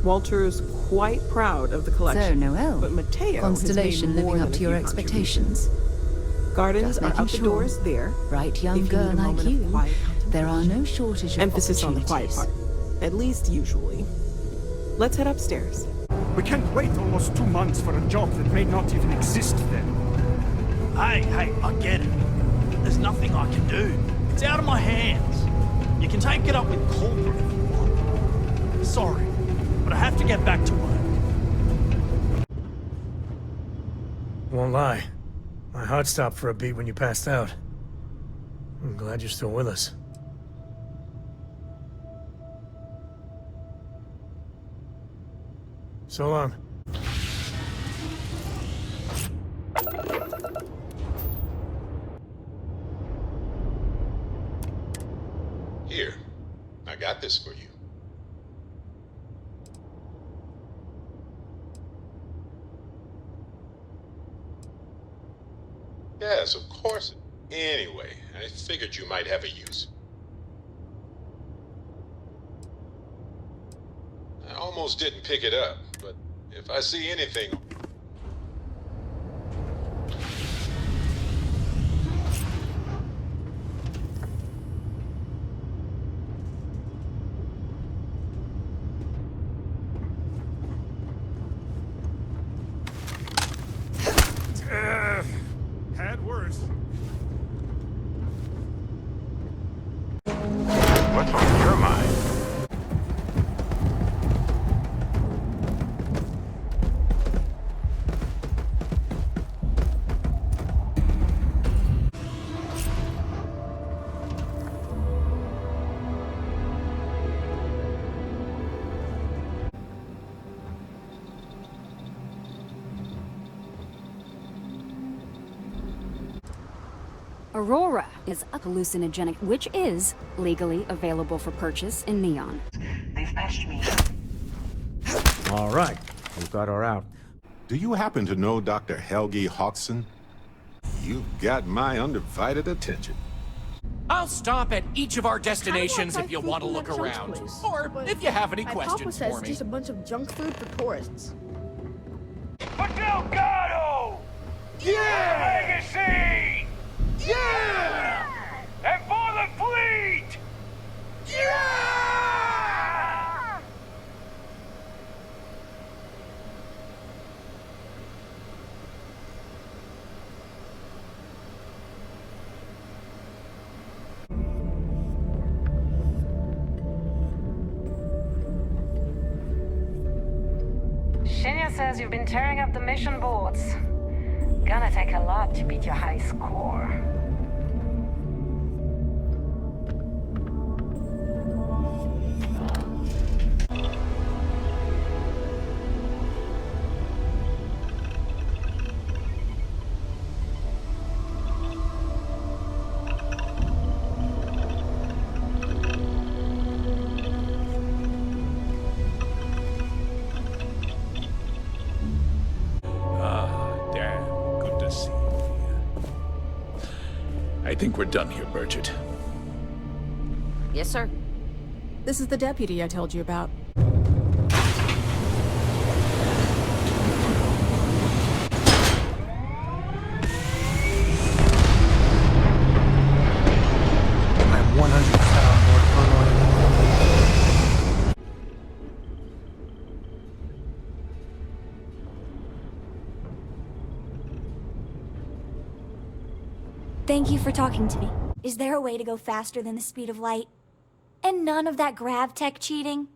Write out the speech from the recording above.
Walter's quite proud of the collection. So, Noel, but Mateo constellation has made more living up than a to your few expectations. Gardens Just are making out the sure. doors there. Bright young If you girl need a like moment of you, quiet there are contemplation. no shortage of Emphasis on the quiet opportunities. part. At least usually. Let's head upstairs. We can't wait almost 2 months for a job that may not even exist then. Hey, I get it. There's nothing I can do. It's out of my hands. You can take it up with corporate if you want. Sorry, but I have to get back to work. Won't lie. My heart stopped for a beat when you passed out. I'm glad you're still with us. So long. Here, I got this for you. Yes, of course. Anyway, I figured you might have a use. I almost didn't pick it up, but if I see anything... Had worse. What's on your mind? Aurora is a hallucinogenic, which is legally available for purchase in Neon. They've patched me. All right, we've got her out. Do you happen to know Dr. Helgi Hodgson? You've got my undivided attention. I'll stop at each of our destinations if you want to look around. Or if you have any questions for me. Just a bunch of junk food for tourists. But Delgado! Yeah! Legacy! Yeah! And for the fleet! Yeah! Shinya says you've been tearing up the mission boards. Gonna take a lot to beat your high score. Damn, good to see you. I think we're done here, Bridget. Yes, sir. This is the deputy I told you about. I'm 100% on board, Conroy. Thank you for talking to me. Is there a way to go faster than the speed of light? And none of that grav tech cheating?